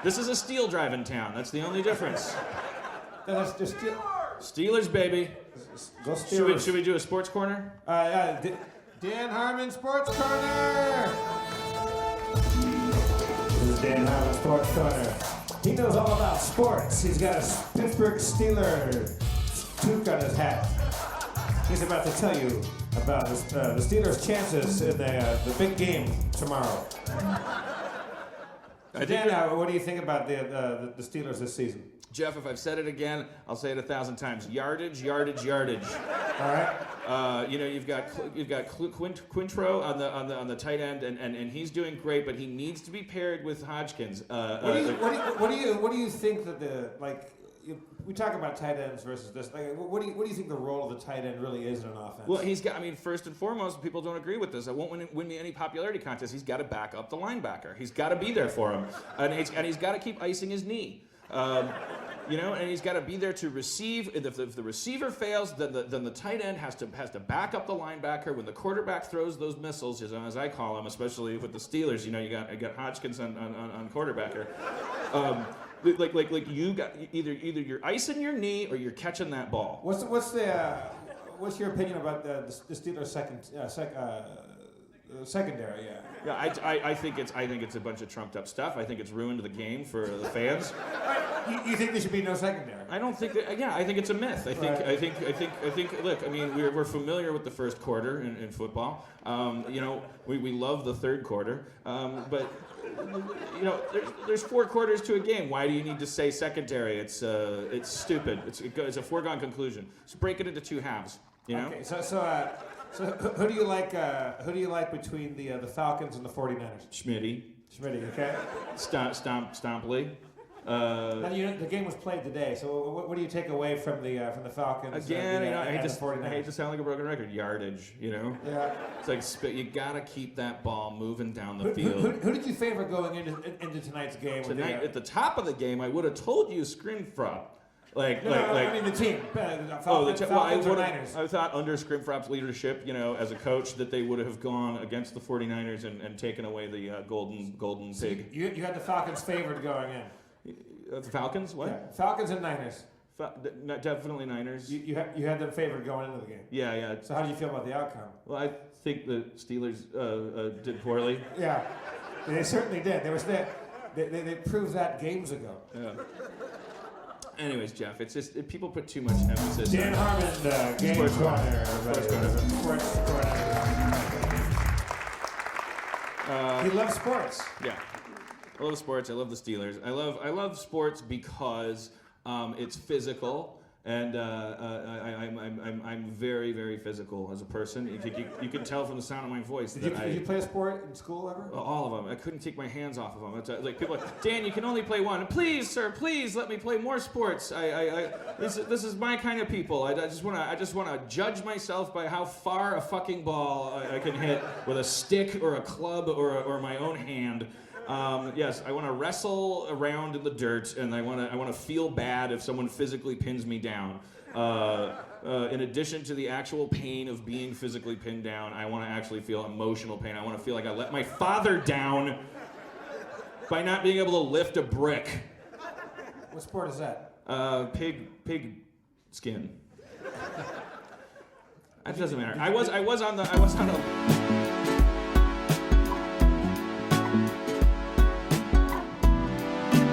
This is a steel driving town. That's the only difference. That's just Steelers, baby. Go Steelers. Should we do a sports corner? Dan Harmon Sports Corner. This is Dan Harmon Sports Corner. He knows all about sports. He's got a Pittsburgh Steelers toque on his hat. He's about to tell you about the Steelers' chances in the big game tomorrow. Dan, what do you think about the Steelers this season? Jeff, if I've said it again, I'll say it 1,000 times. Yardage, yardage, yardage. All right. You've got Quintro on the tight end, and he's doing great, but he needs to be paired with Hodgkins. What do you think that we talk about tight ends versus this. What do you think the role of the tight end really is in an offense? Well, first and foremost, people don't agree with this. I won't win me any popularity contest. He's got to back up the linebacker. He's got to be there for him, and he's got to keep icing his knee. And he's got to be there to receive. If the receiver fails, then the tight end has to back up the linebacker. When the quarterback throws those missiles, as I call them, especially with the Steelers, you got Hodgkins on quarterbacker. Like you got either you're icing your knee or you're catching that ball. What's your opinion about the Steelers' secondary? Yeah, I think it's a bunch of trumped up stuff. I think it's ruined the game for the fans. You think there should be no secondary? I don't think that. Yeah, I think it's a myth. I think. Look, we're familiar with the first quarter in football. We love the third quarter. But there's 4 quarters to a game. Why do you need to say secondary? It's stupid. It's a foregone conclusion. Just break it into 2 halves. Okay, so who do you like? Who do you like between the Falcons and the 49ers? Schmitty, okay. Stompley. Now, the game was played today. So what do you take away from the Falcons? Again, and I the 49ers? hate to sound like a broken record. Yardage, Yeah. It's like you gotta keep that ball moving down the field. Who did you favor going into tonight's game? Tonight, at the top of the game, I would have told you Scrimfrop. I mean the team. Falcons or Niners. I thought under Scrimfrop's leadership, as a coach, that they would have gone against the 49ers and taken away the golden pig. You had the Falcons favored going in. The Falcons? What? Yeah, Falcons and Niners. Definitely Niners. You had them favored going into the game. Yeah. So how do you feel about the outcome? Well, I think the Steelers did poorly. Yeah, they certainly did. They proved that games ago. Yeah. Anyways, Jeff, it's just people put too much emphasis. Dan Harmon, Game Sports Corner. He loves sports. Yeah, I love sports. I love the Steelers. I love sports because it's physical, and I'm very, very physical as a person. You can tell from the sound of my voice. Did you play a sport in school ever? All of them. I couldn't take my hands off of them. It's like people are like, Dan, you can only play one. Please, sir, please let me play more sports. This is my kind of people. I just want to judge myself by how far a fucking ball I can hit with a stick or a club or my own hand. Yes, I want to wrestle around in the dirt, and I want to feel bad if someone physically pins me down. In addition to the actual pain of being physically pinned down, I want to actually feel emotional pain. I want to feel like I let my father down by not being able to lift a brick. What sport is that? Pig skin. That doesn't matter. I was on a.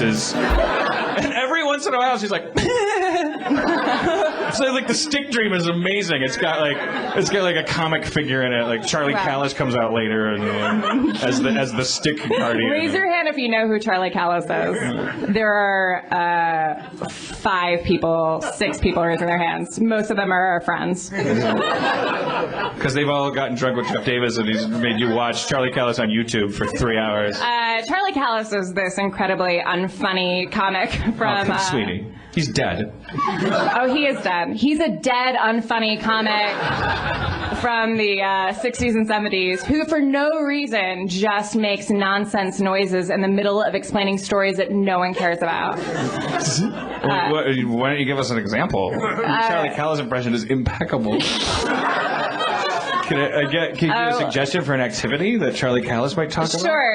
And every once in a while she's like so like the stick dream is amazing. It's got like a comic figure in it, like Charlie Callas comes out later and as the stick guardian. Raise your hand if you know who Charlie Callas is. There are 6 people raising their hands. Most of them are our friends. Because they've all gotten drunk with Jeff Davis and he's made you watch Charlie Callas on YouTube for 3 hours. Charlie Callas is this incredibly unfunny comic from... sweetie. He's dead. Oh, he is dead. He's a dead, unfunny comic from the 60s and 70s who, for no reason, just makes nonsense noises in the middle of explaining stories that no one cares about. Why don't you give us an example? Charlie Callas' impression is impeccable. Can you give a suggestion for an activity that Charlie Callas might talk about? Sure.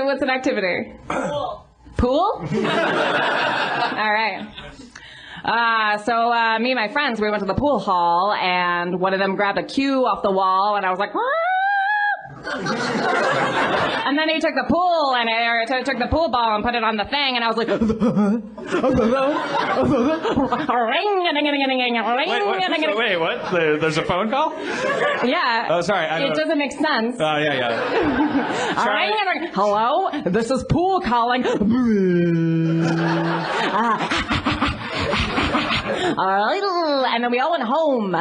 What's an activity? Pool? All right. So me and my friends, we went to the pool hall, and one of them grabbed a cue off the wall, and I was like, and then he took the pool took the pool ball and put it on the thing, and I was like, Wait, what? There's a phone call? Yeah. Oh, sorry. It doesn't make sense. Oh, yeah. Hello, this is pool calling. And then we all went home.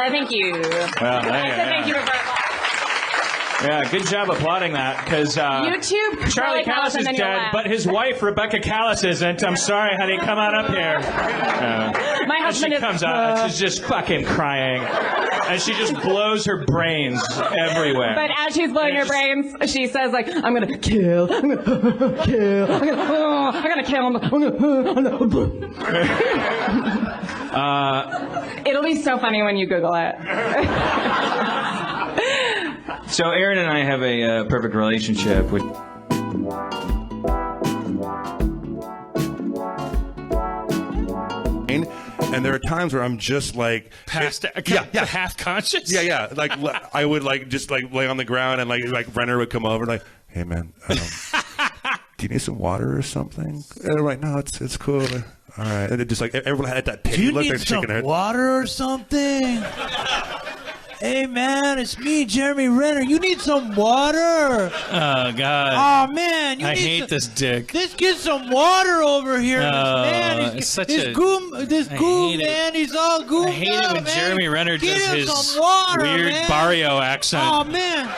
Thank you. Well, Thank you very much. Yeah, good job applauding that, because YouTube, Charlie Callas is dead, but his wife, Rebecca Callas, isn't. I'm sorry, honey, come on up here. My husband she comes out, and she's just fucking crying. And she just blows her brains everywhere. But as she's blowing her brains, she says, like, I'm gonna kill, I'm gonna kill, I'm gonna kill him. It'll be so funny when you Google it. So Erin and I have a perfect relationship. And there are times where I'm just like half conscious. Yeah. Like I would just lay on the ground, and like Renner would come over, like, hey man, do you need some water or something? And I'm like, no, it's cool. All right. And it just like everyone had that pity look. Do you need some water or something? Hey man, it's me, Jeremy Renner. You need some water? Oh God! Oh man, I hate this dick. Let's get some water over here. This goon man, he's all gooned up. I hate it when Jeremy Renner does his weird barrio accent. Oh man.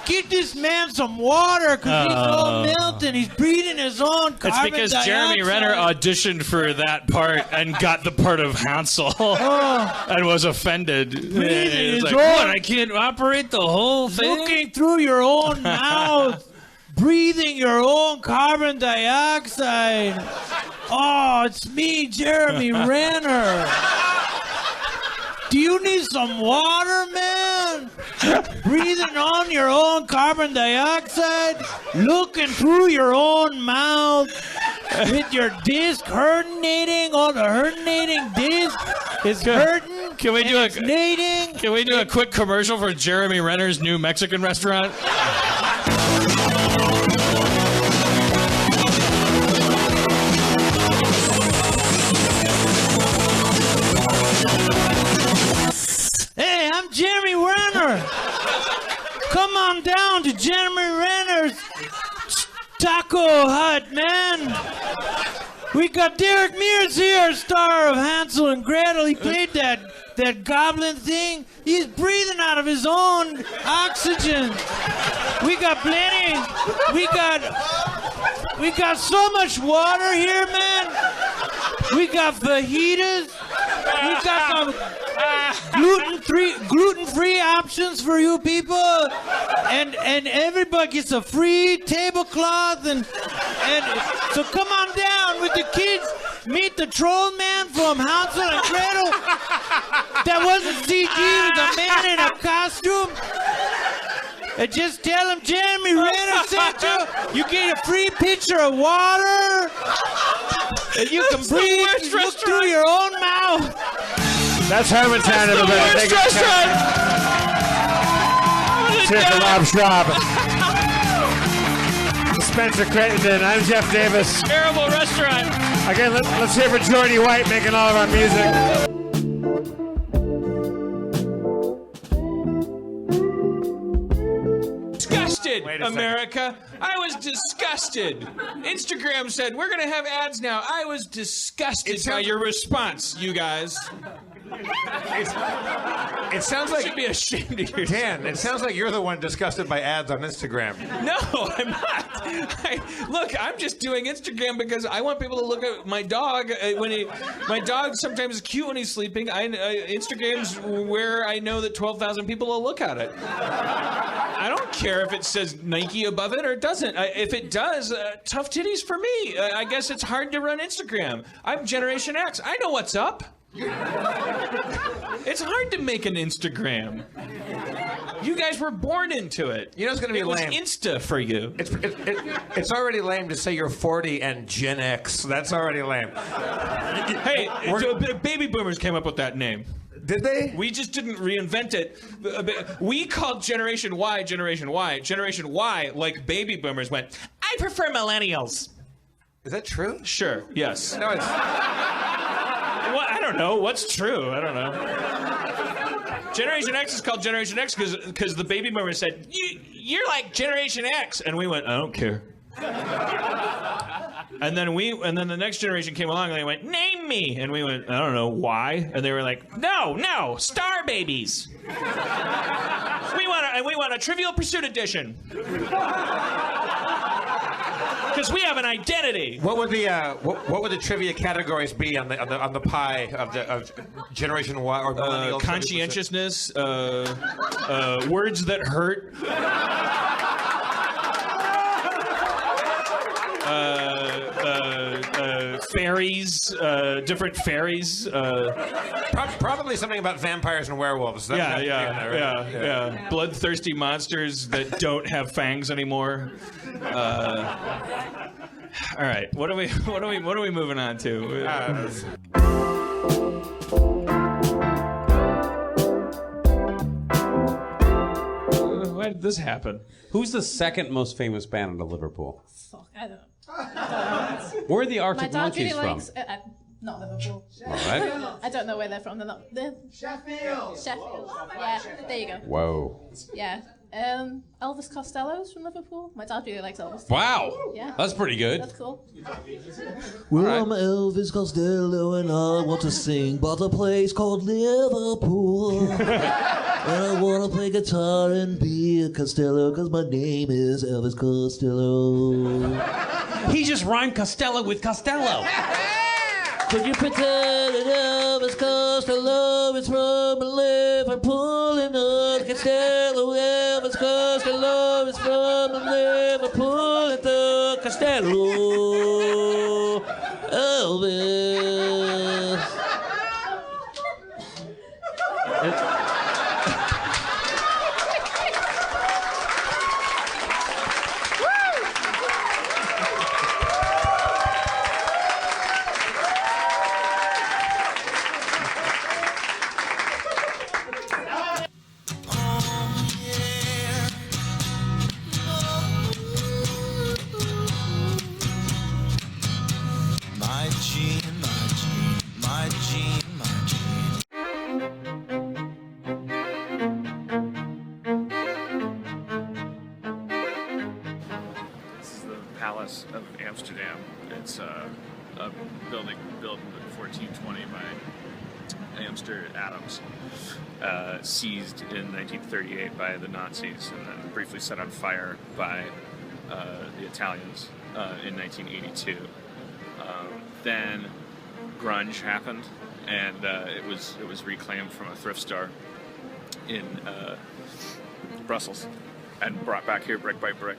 Get this man some water, because he's all melting. He's breathing his own carbon dioxide. It's because Jeremy Renner auditioned for that part and got the part of Hansel and was offended. Breathing He's like, own, what? I can't operate the whole thing? Looking through your own mouth. Breathing your own carbon dioxide. Oh, it's me, Jeremy Renner. Do you need some water, man? Breathing on your own carbon dioxide? Looking through your own mouth? With your disc herniating? Oh, the herniating disc is hurting? Can we do a quick commercial for Jeremy Renner's new Mexican restaurant? Hey, I'm Jeremy Renner. Come on down to Jeremy Renner's Taco Hut, man. We got Derek Mears here, star of Hansel and Gretel. He played that goblin thing. He's breathing out of his own oxygen. We got plenty. We got so much water here, man. We got fajitas. We got some gluten-free options for you people, and everybody gets a free tablecloth, and so come on down with the kids. Meet the troll man from Hansel and Gretel. That wasn't CG. It was a man in a costume. And just tell him Jeremy Renner sent you. You get a free pitcher of water. And you can breathe. Look through your own mouth. That's Harmontown, everybody. Thank you. Cheers to Rob Schraub. Spencer Crittenden. I'm Jeff Davis. Terrible restaurant. Again, let's hear for Jordy White making all of our music. Disgusted, America. I was disgusted. Instagram said, we're going to have ads now. I was disgusted by your response, you guys. It sounds like you should be ashamed of yourself. Dan, it sounds like you're the one disgusted by ads on Instagram. No, I'm not. Look, I'm just doing Instagram because I want people to look at my dog. My dog sometimes is cute when he's sleeping. Instagram's where I know that 12,000 people will look at it. I don't care if it says Nike above it or it doesn't. If it does, tough titties for me. I guess it's hard to run Instagram. I'm Generation X. I know what's up. It's hard to make an Instagram. You guys were born into it. You know it's going to be lame. It was Insta for you. It's already lame to say you're 40 and Gen X. That's already lame. Hey, baby boomers came up with that name. Did they? We just didn't reinvent it. We called Generation Y Generation Y. Generation Y, like baby boomers, went, I prefer millennials. Is that true? Sure, yes. No, it's... Well, I don't know. What's true? I don't know. Generation X is called Generation X because the baby boomers said, you're like Generation X. And we went, I don't care. And then the next generation came along and they went, name me. And we went, I don't know, why? And they were like, no, star babies. We want a Trivial Pursuit edition. Because we have an identity. What would the trivia categories be on the pie of Generation Y or millennials? Conscientiousness, words that hurt. Fairies, different fairies. Probably something about vampires and werewolves. Yeah. Bloodthirsty monsters that don't have fangs anymore. All right, what are we moving on to? Why did this happen? Who's the second most famous band in Liverpool? Fuck, I don't know. Where are the My Arctic dad Monkeys really from? likes... not Liverpool. All right. I don't know where they're from. They're not... Sheffield. Yeah, there you go. Whoa. Yeah. Elvis Costello's from Liverpool. My dad really likes Elvis. Wow. Yeah. That's pretty good. That's cool. Well, I'm Elvis Costello and I want to sing about a place called Liverpool. And I want to play guitar and be a Costello because my name is Elvis Costello. He just rhymed Costello with Costello. Could you pretend that Elvis Costello is from Liverpool and not Costello? Elvis Costello is from Liverpool and the Costello. Elvis. Palace of Amsterdam. It's a building built in 1420 by Amsterdam, seized in 1938 by the Nazis and then briefly set on fire by the Italians in 1982. Then grunge happened, and it was reclaimed from a thrift store in Brussels and brought back here brick by brick.